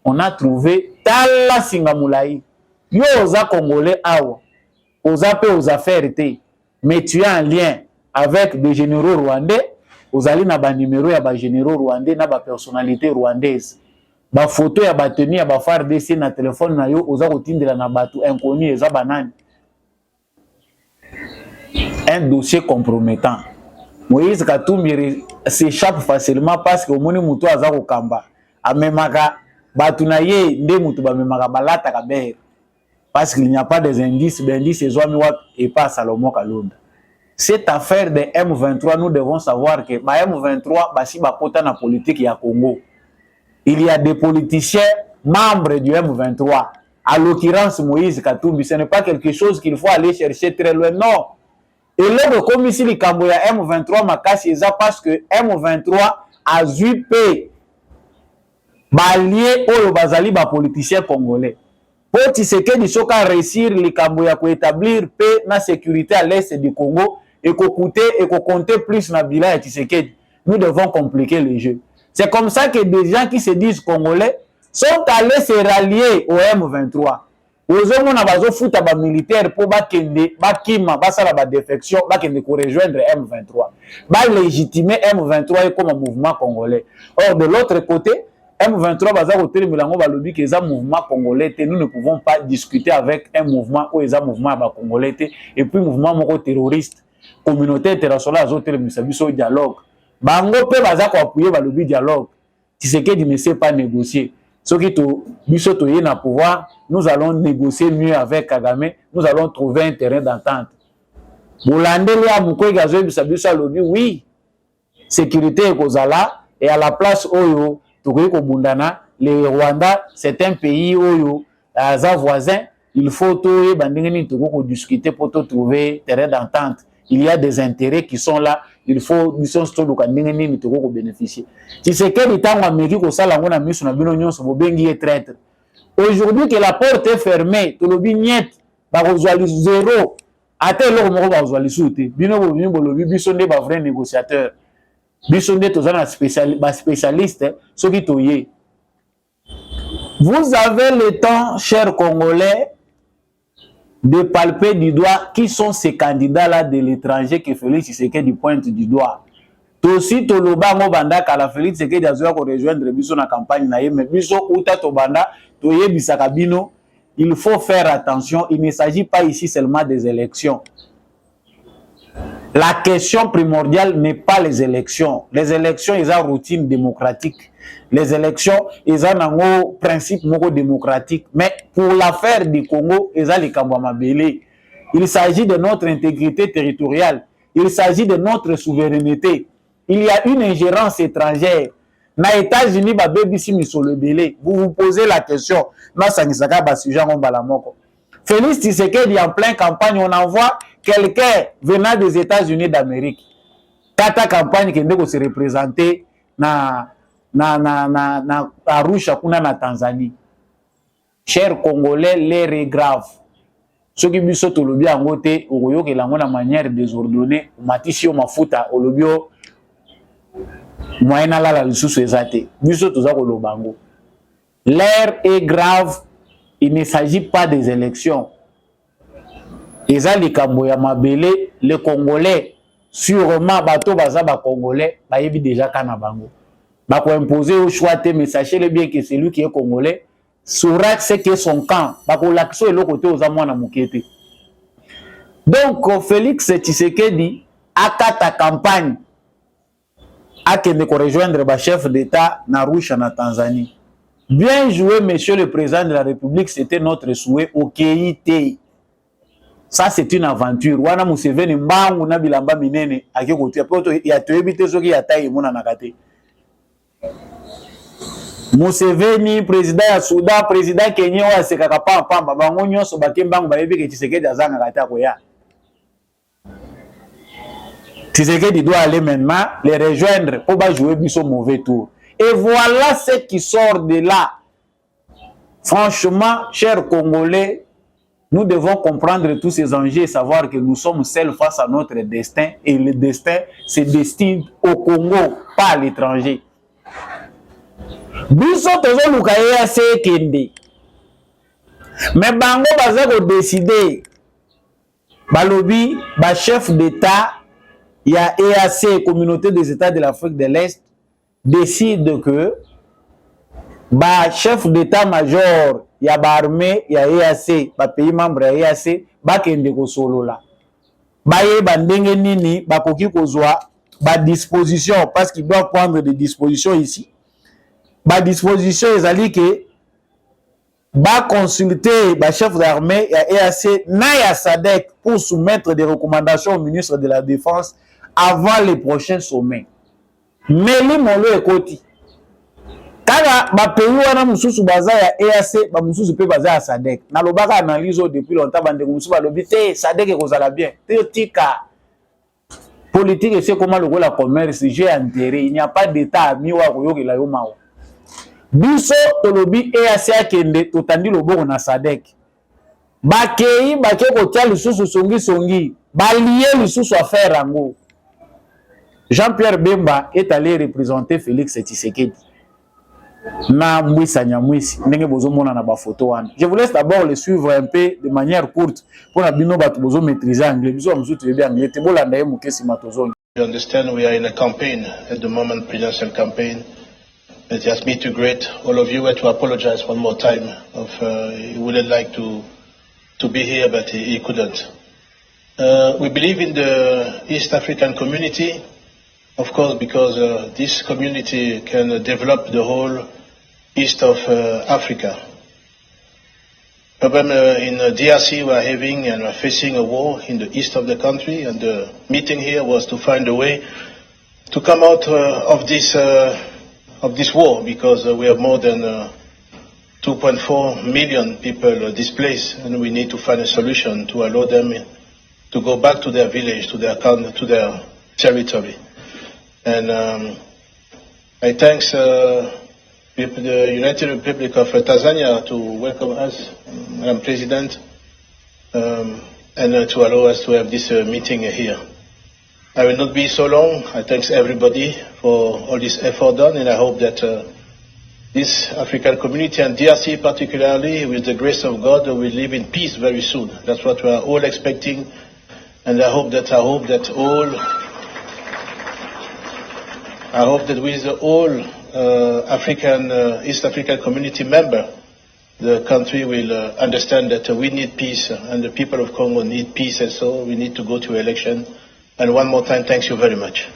On a trouvé tala singa mulai yo oza congolais awa oza pe aux affaires te, mais tu es en lien avec des généraux rwandais, ozali na ba numéro ya ba généraux rwandais na ba personnalité rwandaise. Ba photo ya bateni ya ba FARDC na téléphone na yo oza kotindela na batu inconnu eza banani. Un dossier compromettant. Moïse Katumbi s'échappe facilement parce que omoni mutu aza kokamba amemaka batu na ye nde mutu bamemaka balata kabere. parce qu'il n'y a pas des indices, d'indices et pas Salomon Kalonda. Cette affaire de M23, nous devons savoir que M23, si bakota na politique ya Congo, il y a des politiciens membres du M23. À l'occurrence Moïse Katumbi, ce n'est pas quelque chose qu'il faut aller chercher très loin, non. Et là, comme ici, les Kamboya M23, Makasi, c'est parce que M23 a zuppé balié au bazali ba politicien congolais. Pour Tshisekedi Soka réussir les Kamboya pour établir paix na sécurité à l'est du Congo et qu'on coûter et qu'on compter plus na bilan et Tshisekedi, nous devons compliquer le jeu. C'est comme ça que des gens qui se disent congolais sont allés se rallier au M23. Aux hommes on a besoin foutre ba militaire pour bakende bakima basala ba défection bakende ko rejoindre M23. Ba légitimer M23 comme un mouvement congolais. Or de l'autre côté M23 baza côté milango balobi que ça mouvement congolais, nous ne pouvons pas discuter avec un mouvement ou un mouvement ba congolais et puis mouvement moko terroriste. Communauté internationale azotel biso dialogue. Bango pe baza ko appuyer balobi dialogue. Tshisekedi ne sait pas négocier. Ceux qui biso to yena pouvoir, nous allons négocier mieux avec Kagame, nous allons trouver un terrain d'entente. Bolandeli a muko gazo biso alobi oui. Sécurité ekozala et à la place oyo le Rwanda, c'est un pays où les voisins, il faut discuter pour trouver terrain d'entente. Il y a des intérêts qui sont là, il faut bénéficier. Si c'est que le temps Amérique au salon on a mis sur la binounion sur bengi traître. Aujourd'hui que la porte est fermée, tout le bignette va rejoindre zéro. Attends le moment va rejoindre sauter. Bino biso ne ba vrai négociateur. Spécialiste, vous avez le temps, chers Congolais, de palper du doigt qui sont ces candidats-là de l'étranger que Félix Tshisekedi pointe du doigt. Aussi, Toloba Mobanda, la Félix Tshisekedi a rejoindre Biso na campagne, mais Biso Uta Tobanda, Toye Bisakabino, il faut faire attention, il ne s'agit pas ici seulement des élections. La question primordiale n'est pas les élections. Les élections, ils ont une routine démocratique. Les élections, ils ont un principe démocratique. Mais pour l'affaire du Congo, ils ont les Kambouamabélé. Il s'agit de notre intégrité territoriale. Il s'agit de notre souveraineté. Il y a une ingérence étrangère. Na États-Unis, vous vous posez la question. Félix Tshisekedi en pleine campagne, on envoie quelqu'un venant des États-Unis d'Amérique. Tata campagne qui est se représenter na Arusha kuna na Tanzanie. Chers Congolais, l'air est grave. Ce qui biso to lobi angote oyo ke lango na manière désordonnée, matisi o mafuta o lobio moyena la lisusu ezate. Biso toza ko lobango. L'air est grave. Il ne s'agit pas des élections. Les Congolais, sûrement, bateau bazaba Congolais, bayebi déjà Kanabango. Bako imposer au choix, mais sachez bien que celui qui est Congolais saura ce qu'est son camp. Bako l'action est le côté aux amours na mukete. Donc, Félix Tshisekedi a ta campagne a que de rejoindre le chef d'État na Arusha na Tanzanie. Bien joué, monsieur le président de la République, c'était notre souhait au KIT. Ça, c'est une aventure. Wana Museveni mbangu na bilamba minene akikotia poto ya toebite soki ya tayi mona nakate. Museveni président ya Soudan, président Kenya wa sekaka pamba bango nyonso bakembangu bayebi ke Tshisekedi azanga kata koya. Tshisekedi doit aller maintenant les rejoindre pour ba jouer biso mauvais tour. Et voilà ce qui sort de là. Franchement, chers Congolais, nous devons comprendre tous ces enjeux et savoir que nous sommes seuls face à notre destin. Et le destin se destine au Congo, pas à l'étranger. Biso tozo lukaya se kende. Mais bango bazako décider. Balobi, ba chef d'État, il y a EAC, Communauté des États de l'Afrique de l'Est, décide que ba chef d'état-major ya ba armée ya EAC ba pays membre ya EAC ba kende ko solola ba ye ba ndenge nini ba koki kozwa ba disposition parce qu'il doit prendre des dispositions ici ba disposition ezali que va consulter le chef d'armée et EAC na SADC pour soumettre des recommandations au ministre de la Défense avant les prochains sommets. Mais les molo ekoti. Kaka ba pays wana mususu baza ya EAC ba mususu pe baza ya SADC. Na lobaka analyse depuis longtemps bande mususu ba lobi te SADC ekozala bien. Te tika politique c'est comment le la commerce j'ai intérêt, il n'y a pas d'état ami wa koyokela yo mawo. Biso tolobi EAC akende totandi loboko na SADC. Bakei bake kotia lisusu songi ba lier lisusu affaire yango. Jean-Pierre Bemba est allé représenter Félix Tshisekedi. Na mwisa nyamwisi ndenge bozomona na ba photo wana. Je vous laisse d'abord le suivre un peu de manière courte pour na bino batu bozo maîtriser anglais. Biso amzu tu bien anglais te bolanda yemu kesi matozoni. You understand we are in a campaign at the moment, presidential campaign. It has me to greet all of you and to apologize one more time. He wouldn't like to be here, but he couldn't. We believe in the East African community, of course, because this community can develop the whole east of Africa. Problem in DRC we are having and we are facing a war in the east of the country, and the meeting here was to find a way to come out of this war, because we have more than 2.4 million people displaced, and we need to find a solution to allow them to go back to their village, to their territory. And I thank the United Republic of Tanzania to welcome us, Madam President, and to allow us to have this meeting here. I will not be so long. I thank everybody for all this effort done, and I hope that this African community and DRC particularly, with the grace of God, will live in peace very soon. That's what we are all expecting, and I hope that with all African East African community member, the country will understand that we need peace, and the people of Congo need peace, and so we need to go to election. And one more time, thanks you very much.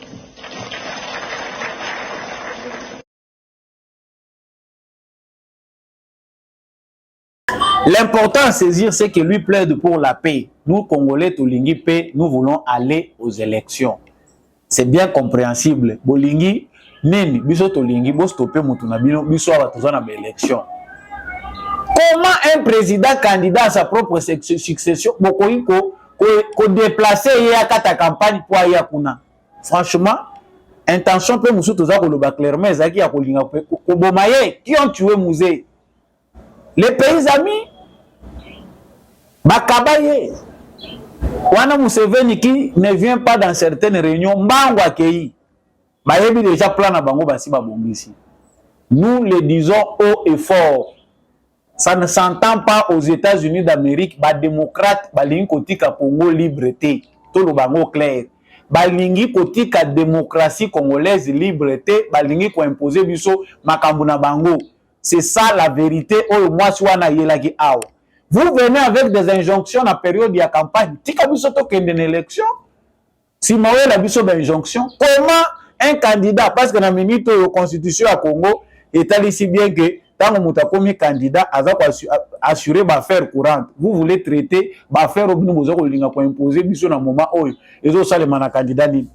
L'important à saisir, c'est que lui plaide pour la paix. Nous, Congolais, Tolingi paix, nous voulons aller aux élections. C'est bien compréhensible. Bolingi, neni, biso Tolingi, bo stopper mutunabino, biso abatozana ba élection. Comment un président candidat à sa propre succession, bokoyi ko déplacer ya kata campagne pour ya kuna? Franchement, intention pe musu toza ko loba clairement ezaki ya kolinga ko bomaye qui ont tué Musée. Les pays amis Bakabaye Wana Museveni qui ne vient pas dans certaines réunions Mbango akei Bayebi déjà plan na bango basi babongisi. Nous le disons haut et fort. Ça ne s'entend pas aux États-Unis d'Amérique, ba démocrate balingi kotika Congo liberté. Tout le bango clair. Balingi kotika démocratie congolaise liberté, balingi ko imposer biso makambo na bango. C'est ça la vérité. Oh, moi, je suis là. Vous venez avec des injonctions à période de campagne. Tika biso to kende élection. Si mawe la biso ba injonction, comment un candidat, parce que dans la minute de la constitution à Congo, est allé si bien que tant que muta komi candidat, aza ko assurer ba faire courante. Vous voulez traiter ba faire obinu bozo ko linga ko imposer biso na moment oyo. Ezo salema na candidat ni.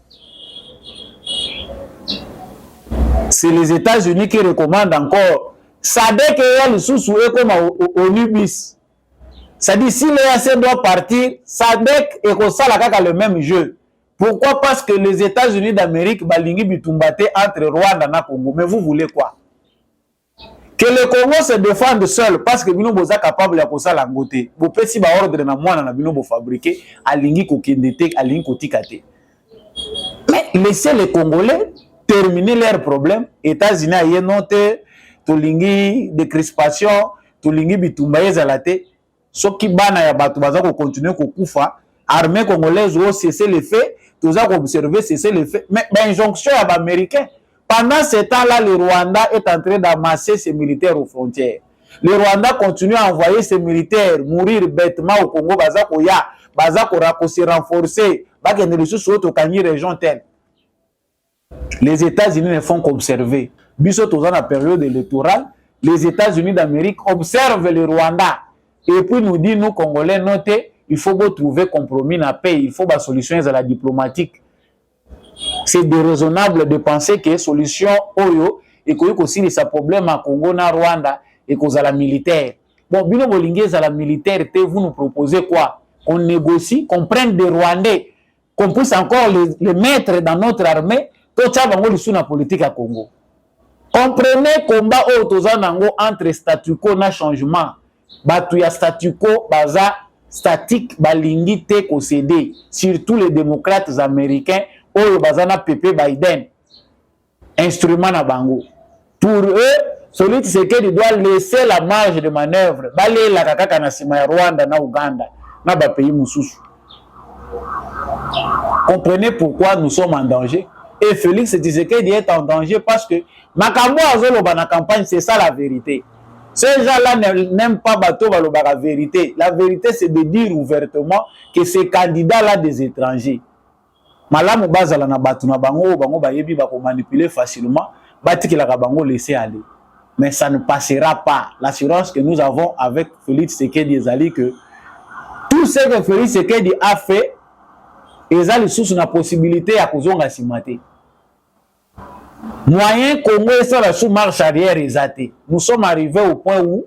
C'est les États-Unis qui recommandent encore SADC et le sous-sous comme au Nubis. Ça dit si l'EAC doit partir, SADC et Kosala kaka le même jeu. Pourquoi? Parce que les États-Unis d'Amérique balingi bitumbate entre Rwanda et Congo. Mais vous voulez quoi? Que le Congo se défende seul parce que bino boza capable ya Kosala ngote. Bo pesi ba ordre na mwana na bino bo fabriquer alingi kokendete alingi kotikate. Mais laissez les Congolais terminer leurs problèmes. États-Unis aye note tolingi de crispation, tolingi bitumba ezalate. Soki bana ya batu baza ko continuer ko kufa, armée congolaise o cesser les faits, toza ko observer cesser les faits. Mais injonction à l'américain. Pendant ce temps-là, le Rwanda est en train d'amasser ses militaires aux frontières. Le Rwanda continue à envoyer ses militaires mourir bêtement au Congo, baza ko ya, baza ko se renforcer, ba ke ne ressources auto kanyi région telle. Les États-Unis ne font qu'observer. Biso toza na période électorale, les États-Unis d'Amérique observent le Rwanda et puis nous disent, nous, Congolais, notez, il faut trouver compromis dans la paix, il faut des solutions à la diplomatique. C'est déraisonnable de penser que solution oyo et qu'il y a aussi des problèmes à Congo, na Rwanda et qu'aux la militaire. Bon, bino bolinguez à la militaire, vous nous proposez quoi? Qu'on négocie, qu'on prenne des Rwandais, qu'on puisse encore les mettre dans notre armée, tout ça va nous la politique à Congo. Comprenez combat entre statu quo na changement. Batu ya statu quo baza statique balingi te ko céder, surtout les démocrates américains oyo baza na PP Biden instrument na bango. Pour eux, celui qui doit laisser la marge de manœuvre bale la kaka na sima ya Rwanda na Uganda na ba pays mususu. Comprenez pourquoi nous sommes en danger. Et Félix Tshisekedi est en danger parce que Makambo azoloba na campagne, c'est ça la vérité. Ces gens-là n'aiment pas bateau baloba la vérité. La vérité, c'est de dire ouvertement que ces candidats-là des étrangers. Malamu bazala na batu na bango ba yebi ba ko manipuler facilement, bati la bango laisser aller. Mais ça ne passera pas. L'assurance que nous avons avec Félix Tshisekedi ezali que tout ce que Félix Tshisekedi a fait, ezali sous la possibilité à kozonga simate. Moyen Congo est la sous-marche arrière exaté. Nous sommes arrivés au point où,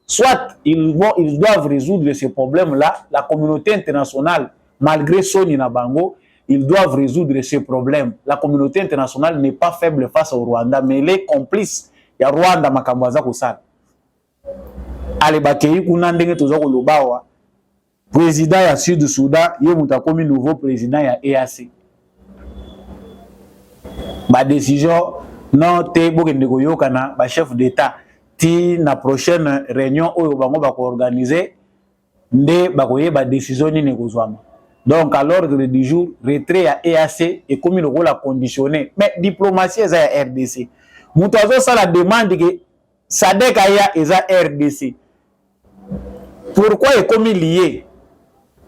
soit ils doivent résoudre ces problèmes-là, la communauté internationale, malgré Soni Nabango, ils doivent résoudre ces problèmes. La communauté internationale n'est pas faible face au Rwanda, mais elle est complice. Il y a Rwanda Makambaza Kosal. Allez, Bakei Kunandenge Tozoko Lobawa, président ya Sud-Soudan, il y a un nouveau président ya EAC. Ma décision non te bokende koyokana ba chef d'état ti na prochaine réunion oyo bango ba ko organiser nde ba koye ba décision ni nekozwama. Donc à l'ordre du jour retrait à EAC et comme le rôle a conditionné mais diplomatie eza ya RDC. Muto azo ça la demande que SADC aya eza RDC. Pourquoi est comme lié?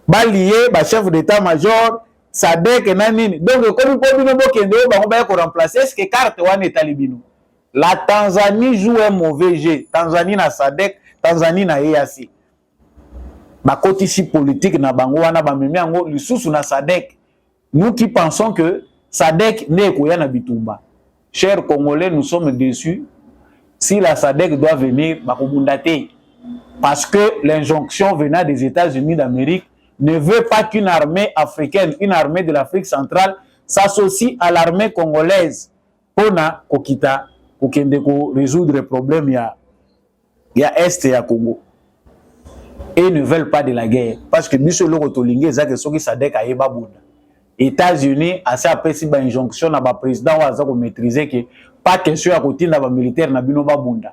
Ba lié ba chef d'état-major SADC nanini. Donc comme pour bino bokende bango ba ko remplacer est-ce que carte wana est talibino. La Tanzanie joue un mauvais jeu. Tanzanie na SADC, Tanzanie na EAC. Ba kotisi politique na bango wana ba memi yango lisusu na SADC. Nous qui pensons que SADC n'est koya na bitumba. Chers Congolais, nous sommes déçus. Si la SADC doit venir ba kobundate parce que l'injonction venant des États-Unis d'Amérique ne veut pas qu'une armée africaine, une armée de l'Afrique centrale, s'associe à l'armée congolaise pour na kokita kokende ko résoudre les problèmes ya Est et ya Congo. Et ils ne veulent pas de la guerre parce que biso loko tolinge za ke soki SADC ayeba bunda. États-Unis a ça appelé ba injonction na ba président wa za ko maîtriser que pas question ya kotinda ba militaire na bino ba bunda.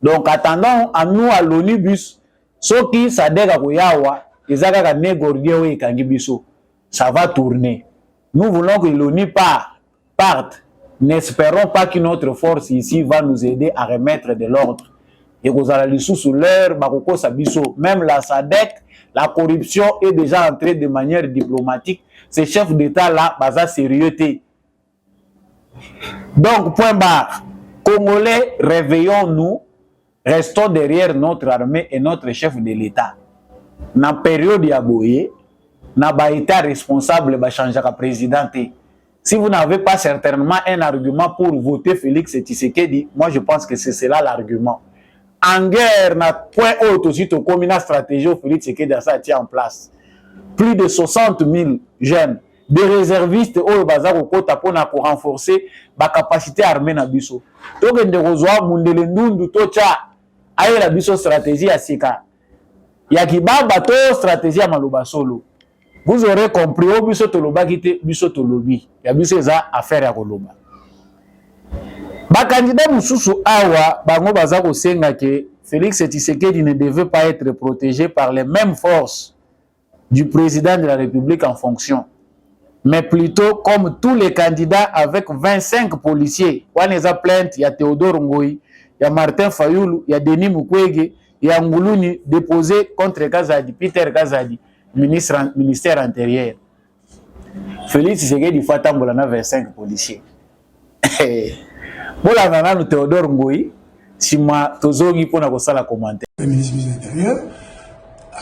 Donc attendons à nous à l'ONU bus soki SADC akoyawa ezaka négordier we kangi biso. Ça va tourner. Nous voulons que l'ONU parte. N'espérons pas qu'une autre force ici va nous aider à remettre de l'ordre. Et vous allez sous l'heure, même la SADC, la corruption est déjà entrée de manière diplomatique. Ces chefs d'État-là, basa sérieux. Donc, point barre. Congolais, réveillons-nous, restons derrière notre armée et notre chef de l'État. Dans la période yaboye, n'a pas été responsable de changer de président. Si vous n'avez pas certainement un argument pour voter Félix Tshisekedi, moi je pense que c'est cela l'argument. En guerre, n'a point haut aussi comme une stratégie Félix Tshisekedi a tient en place. Plus de 60 000 jeunes, des réservistes au bazar au côté pour renforcer la capacité armée na biso. Donc on reçoit mundele ndundu tocha aye la biso stratégie à sika. Yakiba bato stratégie à maloba solo. Vous aurez compris, au biso toloba kite biso tolobi. Ya biso eza affaire ya koloba. Ba candidat mususu awa bango baza ko senga ke Félix Tshisekedi ne devait pas être protégé par les mêmes forces du président de la République en fonction, mais plutôt comme tous les candidats avec 25 policiers. Waneza plainte, il y a Théodore Ngoyi, il y a Martin Fayulu, il y a Denis Mukwege, il y a Nguluni déposé contre Kazadi, Peter Kazadi, ministère intérieur. Félix Tshisekedi faut attendre 25 policiers. Bon là nous Théodore Ngoyi, si moi tozongi pour na kosala commentaire. Le ministre de l'Intérieur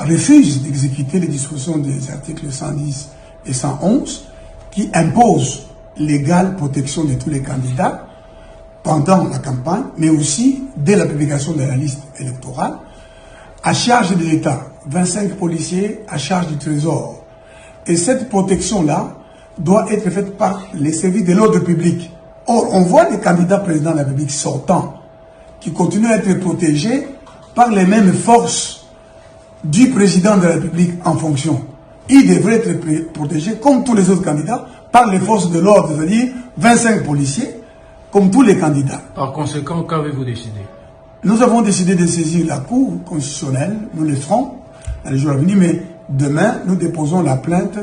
refuse d'exécuter les dispositions des articles 110 et 111 qui imposent l'égale protection de tous les candidats pendant la campagne, mais aussi dès la publication de la liste électorale, à charge de l'État, 25 policiers à charge du Trésor. Et cette protection-là doit être faite par les services de l'ordre public. Or, on voit les candidats présidents de la République sortants qui continuent à être protégés par les mêmes forces du président de la République en fonction. Ils devraient être protégés, comme tous les autres candidats, par les forces de l'ordre, c'est-à-dire 25 policiers, comme tous les candidats. Par conséquent, qu'avez-vous décidé? Nous avons décidé de saisir la Cour constitutionnelle, nous le ferons dans les jours à venir, mais demain, nous déposons la plainte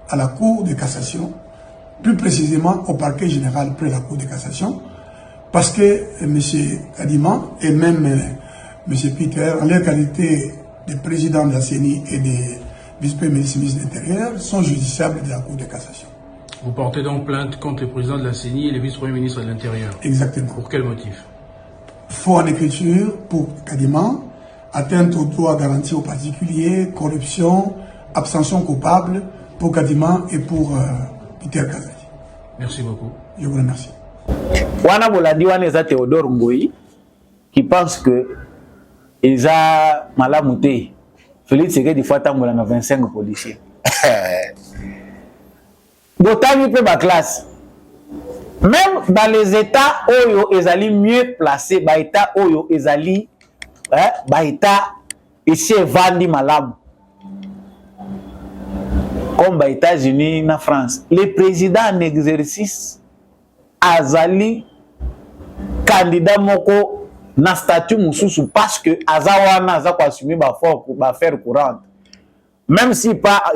à la Cour de cassation, plus précisément au parquet général près la Cour de cassation, parce que M. Kadiman et même M. Peter, en leur qualité de président de la CENI et de vice-premier ministre de l'Intérieur, sont justiciables de la Cour de cassation. Vous portez donc plainte contre le président de la CENI et le vice-premier ministre de l'Intérieur. Exactement. Pour quel motif? Faux en écriture pour Kadiman, atteinte aux droits garantis aux particuliers, corruption, abstention coupable pour Kadiman et pour Peter Kazadi. Merci beaucoup. Je vous remercie. Wana bolandi wana eza Théodore Ngoyi qui pense que eza malamu te. Félix Tshisekedi faut tambola na 25 policiers. Botami pe ba classe. Même dans les états oyo ezali mieux placés, ba état oyo ezali ba état ici vandi malamu. Comme les États-Unis na France, le président en exercice azali candidat moko na statut mususu parce que azawana aza ko assumer ba faire courante. Même si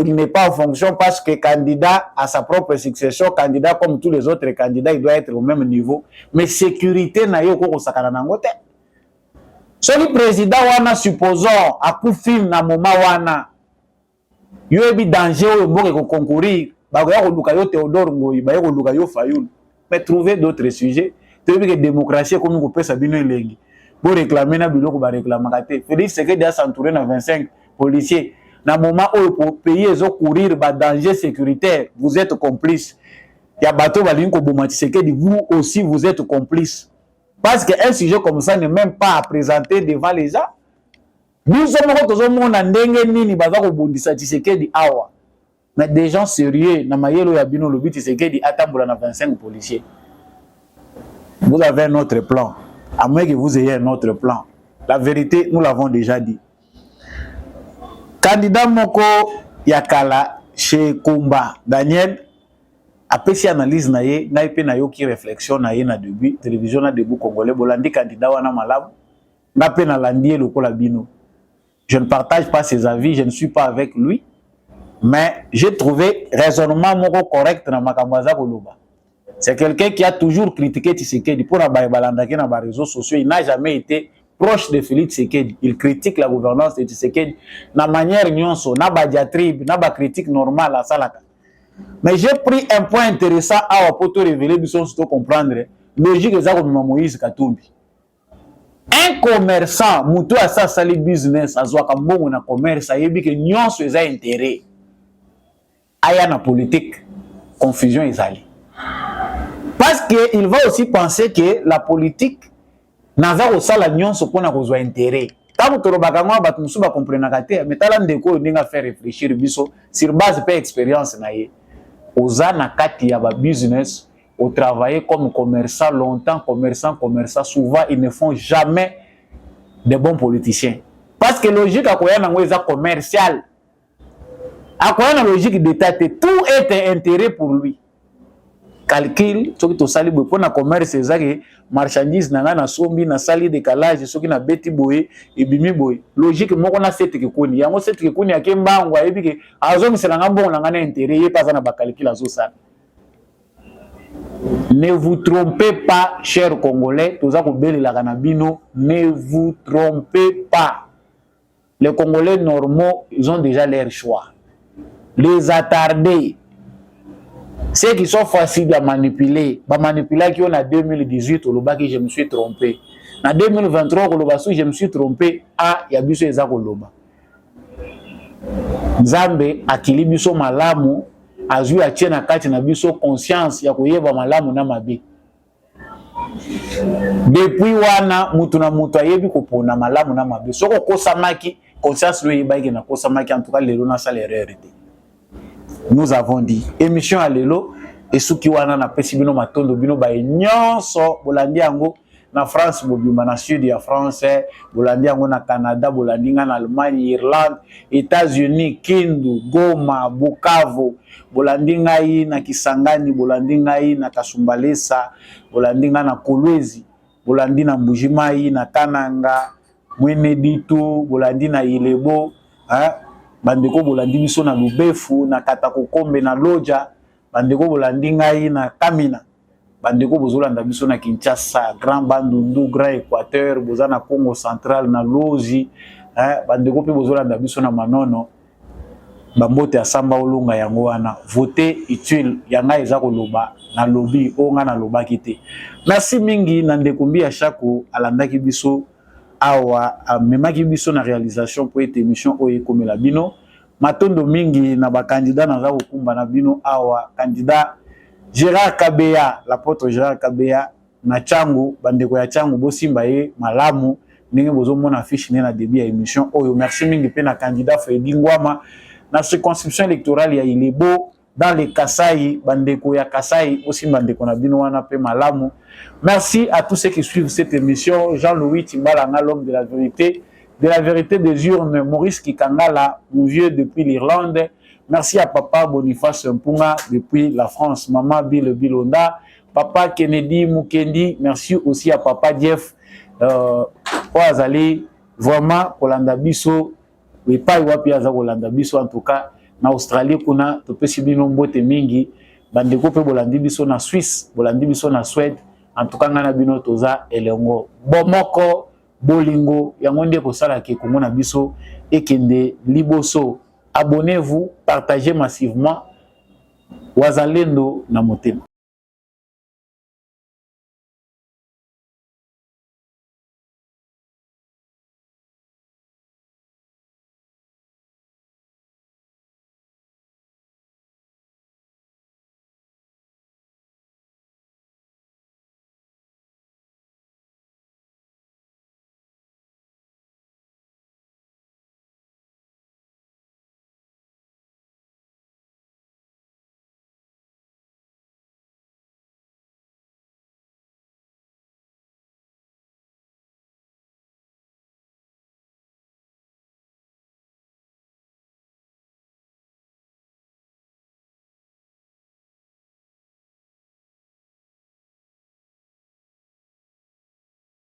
il n'est pas en fonction parce que candidat à sa propre succession, candidat comme tous les autres candidats, il doit être au même niveau. Mais sécurité na yo ko sakana nango te. Soli président wana supposons akufi na moment wana yo ebi danger oyo mboke ko concourir ba ko ya ko luka yo Théodore Ngoyi ba yo ko luka yo Fayoul. Mais trouver d'autres sujets. Tu veux que la démocratie comme nous peut s'abîmer lengi. Pour réclamer na biloko ba réclamer te. Félix Tshisekedi a s'entourer na 25 policiers. Na moment où pour payer zo courir ba danger sécuritaire, vous êtes complice. Ya bateau ba linko boma Tshisekedi, vous aussi vous êtes complice. Parce qu'un sujet comme ça n'est même pas à présenter devant les gens. Nous sommes tous mona ndenge nini baza ko bundisa Tshisekedi awa. Mais des gens sérieux na mayelo ya bino lobi Tshisekedi atambola na 25 policiers. Vous avez un autre plan. À moins que vous ayez un autre plan. La vérité, nous l'avons déjà dit. Candidat moko yakala chez Kumba Daniel a fait analyse na ye na pe na yo ki réflexion na ye na début télévision na debout congolais bolandi candidat wana malamu na pe na landie lokola bino. Je ne partage pas ses avis, je ne suis pas avec lui, mais j'ai trouvé raisonnement moko correct na makambaza koloba. C'est quelqu'un qui a toujours critiqué Tshisekedi pour na balandaki na ba réseaux sociaux, il n'a jamais été proche de Félix Tshisekedi. Il critique la gouvernance de Tshisekedi na manière nyonso, na ba diatribe, na ba critique normale à salaka. Mais j'ai pris un point intéressant à pour te révéler, biso to comprendre logique eza ko Moïse Katumbi. Un commerçant, muto a sa sali business, azwaka mbongo na commerce, ayebi ke nyonso eza intérêt. Aya na politique, confusion ezali. Parce qu'il va aussi penser que la politique naza ko sala nyonso pona ko zwa intérêt. Tant que robaka ngwa bat musu ba comprendre kate, mais tala ndeko ndinga faire réfléchir biso sur base pe expérience na ye. Oza na kati ya ba business, au travailler comme commerçant longtemps, commerçant, souvent ils ne font jamais de bons politiciens. Parce que logique à quoi na ngweza commercial. À quoi na logique d'état, tout est intérêt pour lui. Calcul, ce qui to sali boy pour na commerce ezaki marchandise na na sombi na sali décalage ce qui na beti boy et bimi boy. Logique moko na sete ke koni. Yango sete ke koni akembangwa ebi ke azo misela ngambongo na ngana intérêt ye paza na ba calcul azo sala. Ne vous trompez pas, chers Congolais, ne vous trompez pas. Les Congolais normaux, ils ont déjà leur choix. Les attardés, ceux qui sont faciles à manipuler, qui ont en 2018, au Loba, je me suis trompé. En 2023, je me suis trompé. Ah, il y a biso ezako loba. Nzambe akili biso malamu azui atie na kati na biso conscience ya koyeba malamu na mabe. Depuis wana mutu na mutu ayebi kopona malamu na mabe. Soko kosamaki conscience lo yebaki na kosamaki en tout cas lelo na sala erreur. Nous avons dit émission à lelo et suki wana na pesi bino matondo bino ba nyonso bolandi yango na France bobima na sud ya France bolandi yango na Canada bolandi nga na Allemagne Irlande États-Unis Kindu Goma Bukavu bolandi ngai na Kisangani bolandi ngai na Kasumbalesa bolandi nga na Kolwezi bolandi na Mbujimai na Kananga Mwene Ditu bolandi na Ilebo bandeko bolandi biso na Lubefu na Katakokombe na Loja bandeko bolandi ngai na Kamina bandeko bozolanda biso na Kinshasa Grand Bandundu Grand Équateur bozana Congo Central na Lozi bandeko pe bozolanda biso na Manono bambote asamba olunga yango wana voter utile yanga eza koloba na lobby onga na loba kite. Merci mingi na ndekumbi ya Shako alandaki biso awa memaki biso na réalisation pour cette émission oye komela bino matondo mingi na ba candidat na za kokumba na bino awa candidat Gérard Kabeya l'apôtre Gérard Kabeya na Changu bandeko ya Changu bosimba ye malamu ndenge bozomona affiche na début ya émission oyo. Merci mingi pe na candidat Fredi Ngwama na circonscription électorale ya Ilebo dans les Kasai bandeko ya Kasai aussi bandeko na bino wana pe malamu. Merci à tous ceux qui suivent cette émission. Jean-Louis Timbalanga, l'homme de la vérité des urnes, Maurice Kikangala, mon vieux depuis l'Irlande. Merci à papa Boniface Mpunga depuis la France, maman Bill Bilonda, papa Kennedy Mukendi. Merci aussi à papa Jeff Oazali, vraiment Kolanda Biso, et pas Wapi Kolanda Biso en tout cas, na Australie kuna topesi bino mbote mingi, bandeko pe bolandi biso na Suisse, bolandi biso na Suède. En tout cas, ngana bino toza elengo bomoko bolingo yango nde ko sala ke komona biso ekende liboso. Abonnez-vous, partagez massivement. Wazalendo na motema.